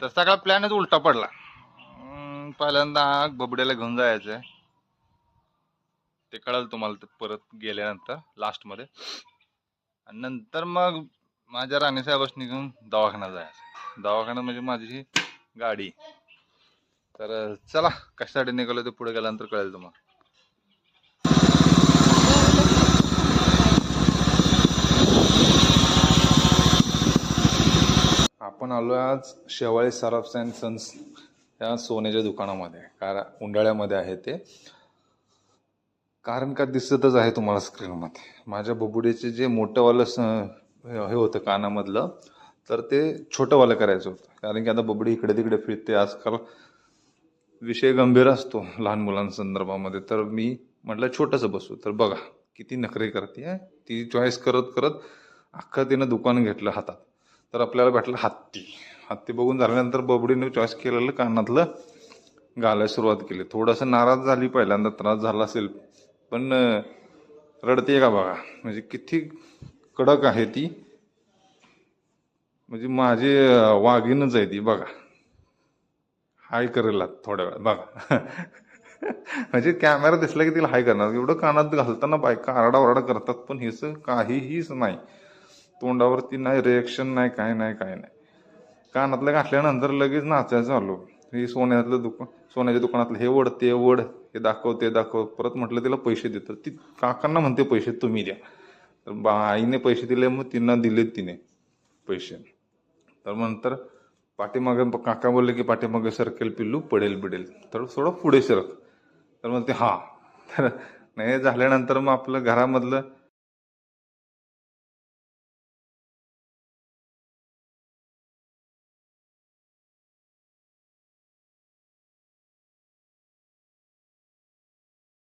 तर सगळा प्लॅनच उलटा पडला. पहिल्यांदा बबड्याला घेऊन जायचंय, ते कळलं तुम्हाला परत गेल्यानंतर लास्ट मध्ये. आणि नंतर मग माझ्या राणीसाहेबांनी घेऊन दवाखान्यात जायचं. दवाखाना म्हणजे माझी गाडी. तर चला कशासाठी निघालो ते पुढे गेल्यानंतर कळेल तुम्हाला. आपण आलो आज शेवाळे सराफ्स अँड सन्स या सोन्याच्या दुकानामध्ये. कारण उंडाळ्यामध्ये आहे ते. कारण का दिसतच आहे तुम्हाला स्क्रीनमध्ये. माझ्या बबुडीचे जे मोठंवालं हे होतं कानामधलं, तर ते छोटंवालं करायचं होतं. कारण की आता बबडी इकडे तिकडे फिरते. आजकाल विषय गंभीर असतो लहान मुलांसंदर्भामध्ये. तर मी म्हटलं छोटंसं बसू. तर बघा किती नखरे करते. ती चॉईस करत करत अख्खं तिनं दुकान घेतलं हातात. तर आपल्याला भेटलं हत्ती. हत्ती बघून झाल्यानंतर बबडीने चॉईस केलेलं कानातलं घालायला सुरुवात केली. थोडंसं नाराज झाली, पहिल्यांदा त्रास झाला असेल, पण रडते का बघा. म्हणजे किती कडक आहे ती. म्हणजे माझी वाघीणच आहे ती बघा. हाय करेल थोड्या वेळ बघा. म्हणजे कॅमेरा दिसला की तिला हाय करणार. एवढं कानात घालताना बायका आरडाओरडा करतात, पण हेच काहीहीच नाही. तोंडावरती नाही रिएक्शन, नाही काय नाही काय नाही. कानातलं घातल्यानंतर लगेच नाचायचं चालू. हे सोन्याच्या दुकानातलं हे वड ते वड, हे दाखव ते दाखव. परत म्हटलं तिला पैसे देतात. ती काकांना म्हणते पैसे तुम्ही द्या. तर आईने पैसे दिले, मग तिनं दिलेत तिने पैसे. तर नंतर पाठीमागे काका बोलले की पाठीमागे सरकेल पिल्लू, पडेल बिडेल, तर थोडं पुढे सरक. तर मग ते हा. तर नाही झाल्यानंतर मग आपलं घरामधलं